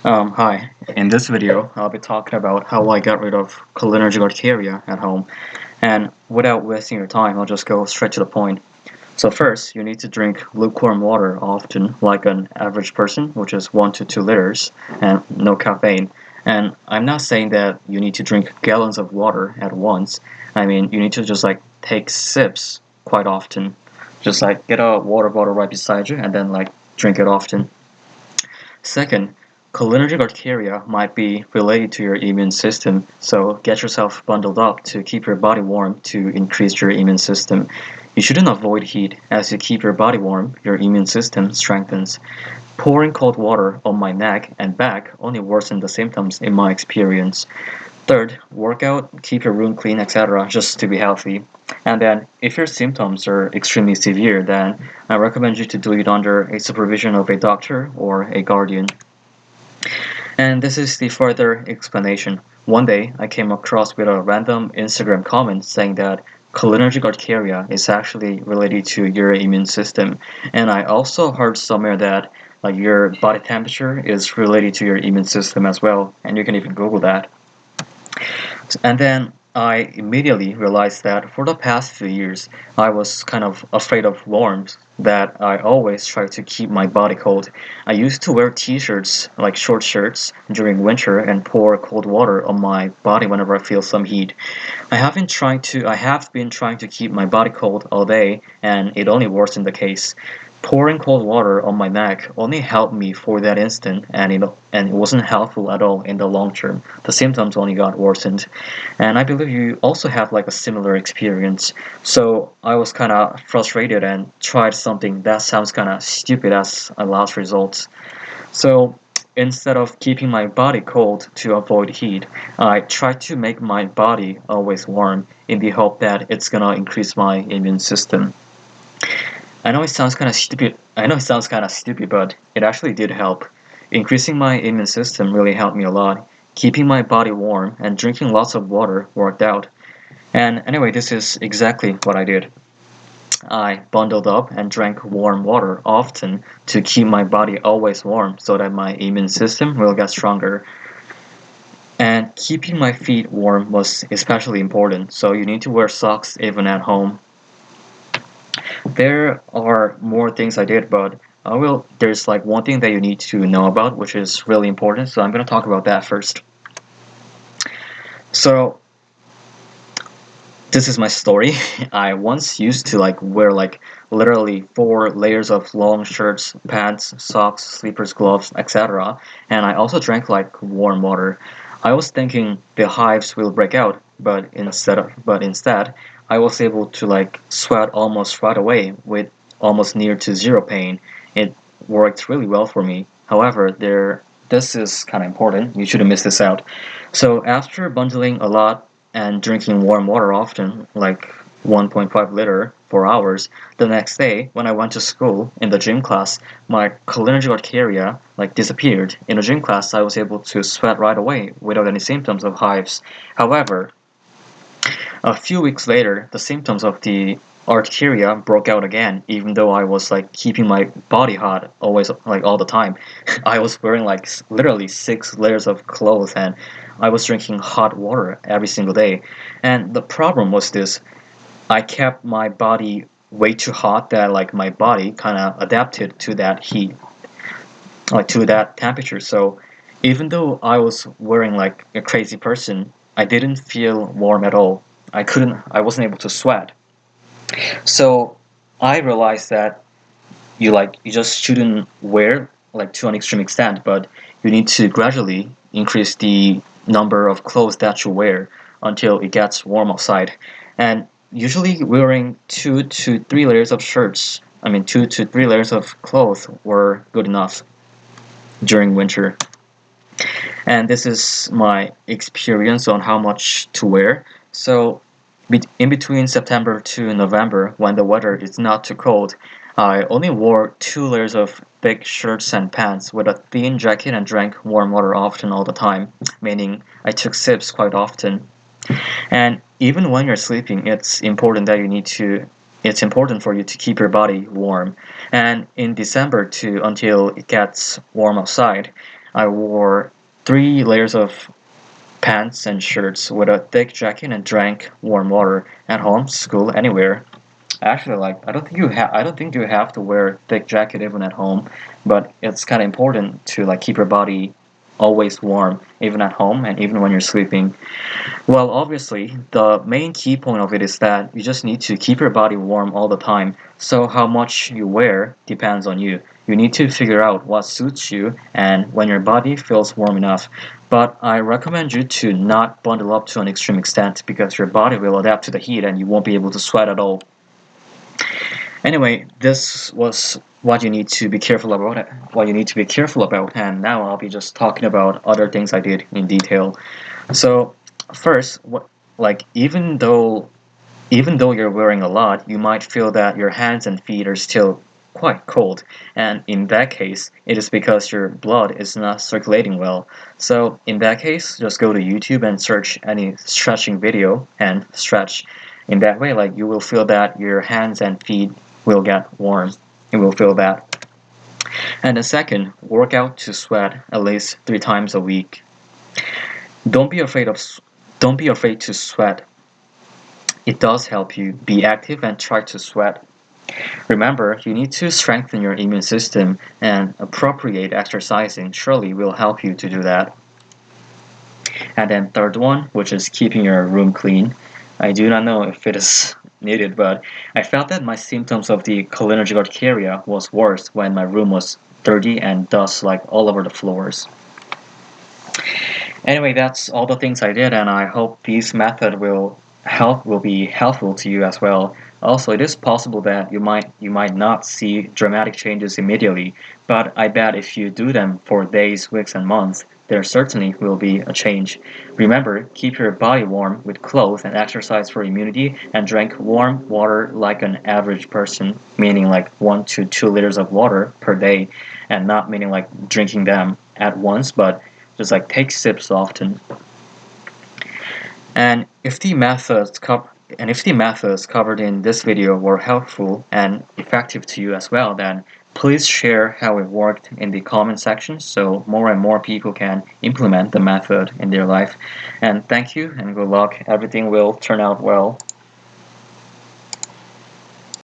Hi. In this video, I'll be talking about how I got rid of cholinergic urticaria at home. And without wasting your time, I'll just go straight to the point. So first, you need to drink lukewarm water often, like an average person, which is 1 to 2 liters, and no caffeine. And I'm not saying that you need to drink gallons of water at once. I mean, you need to just take sips quite often. Just get a water bottle right beside you and then drink it often. Second, cholinergic urticaria might be related to your immune system, so get yourself bundled up to keep your body warm to increase your immune system. You shouldn't avoid heat. As you keep your body warm, your immune system strengthens. Pouring cold water on my neck and back only worsened the symptoms in my experience. Third, work out, keep your room clean, etc., just to be healthy. And then, if your symptoms are extremely severe, then I recommend you to do it under a supervision of a doctor or a guardian. And this is the further explanation. One day, I came across with a random Instagram comment saying that cholinergic urticaria is actually related to your immune system. And I also heard somewhere that your body temperature is related to your immune system as well, and you can even Google that. And then I immediately realized that for the past few years, I was kind of afraid of warmth, that I always try to keep my body cold. I used to wear t-shirts, like short shirts, during winter and pour cold water on my body whenever I feel some heat. I have been trying to keep my body cold all day, and it only worsened the case. Pouring cold water on my neck only helped me for that instant, and it wasn't helpful at all in the long term. The symptoms only got worsened, and I believe you also have a similar experience. So I was kind of frustrated and tried something that sounds kind of stupid as a last result. So instead of keeping my body cold to avoid heat, I tried to make my body always warm in the hope that it's gonna increase my immune system. I know it sounds kind of stupid. But it actually did help. Increasing my immune system really helped me a lot. Keeping my body warm and drinking lots of water worked out. And anyway, this is exactly what I did. I bundled up and drank warm water often to keep my body always warm so that my immune system will get stronger. And keeping my feet warm was especially important, so you need to wear socks even at home. There are more things I did, but there's one thing that you need to know about, which is really important, so I'm going to talk about that first. So, this is my story. I once used to wear literally 4 layers of long shirts, pants, socks, sleepers, gloves, etc. And I also drank warm water. I was thinking the hives will break out, but instead I was able to sweat almost right away with almost near to zero pain. It worked really well for me. However, this is kind of important. You shouldn't miss this out. So after bundling a lot and drinking warm water often, like 1.5 liter for hours, the next day when I went to school in the gym class, my cholinergic urticaria disappeared. In the gym class, I was able to sweat right away without any symptoms of hives. However, a few weeks later, the symptoms of the urticaria broke out again, even though I was keeping my body hot always, all the time. I was wearing literally 6 layers of clothes, and I was drinking hot water every single day. And the problem was this: I kept my body way too hot that my body kind of adapted to that heat, to that temperature. So even though I was wearing like a crazy person, I didn't feel warm at all. I wasn't able to sweat. So I realized that you just shouldn't wear to an extreme extent, but you need to gradually increase the number of clothes that you wear until it gets warm outside. And usually wearing 2 to 3 layers of shirts, 2 to 3 layers of clothes were good enough during winter. And this is my experience on how much to wear. So in between September to November, when the weather is not too cold, I only wore 2 layers of thick shirts and pants with a thin jacket and drank warm water often all the time, meaning I took sips quite often. And even when you're sleeping, it's important that you need to it's important for you to keep your body warm. And in December to until it gets warm outside, I wore 3 layers of pants and shirts with a thick jacket and drank warm water at home, school, anywhere. Actually, like I don't think you have to wear a thick jacket even at home, but it's kind of important to like keep your body always warm, even at home and even when you're sleeping. Well, obviously, the main key point of it is that you just need to keep your body warm all the time. So how much you wear depends on you. You need to figure out what suits you and when your body feels warm enough. But I recommend you to not bundle up to an extreme extent because your body will adapt to the heat and you won't be able to sweat at all. Anyway, this was what you need to be careful about. What you need to be careful about, and now I'll be just talking about other things I did in detail. So first, like even though you're wearing a lot, you might feel that your hands and feet are still quite cold, and in that case, it is because your blood is not circulating well. So in that case, just go to YouTube and search any stretching video and stretch. In that way, like you will feel that your hands and feet will get warm. You will feel that. And the second, work out to sweat at least 3 times a week. Don't be afraid of don't be afraid to sweat. It does help you be active and try to sweat. Remember, you need to strengthen your immune system, and appropriate exercising surely will help you to do that. And then third one, which is keeping your room clean. I do not know if it is needed, but I felt that my symptoms of the cholinergic urticaria was worse when my room was dirty and dust like all over the floors. Anyway, that's all the things I did, and I hope this method will be helpful to you as well. Also, it is possible that you might not see dramatic changes immediately, but I bet if you do them for days, weeks, and months, there certainly will be a change. Remember, keep your body warm with clothes and exercise for immunity, and drink warm water like an average person, meaning like 1 to 2 liters of water per day, and not meaning like drinking them at once, but just like take sips often. And if the methods covered in this video were helpful and effective to you as well, then please share how it worked in the comment section so more and more people can implement the method in their life. And thank you and good luck. Everything will turn out well.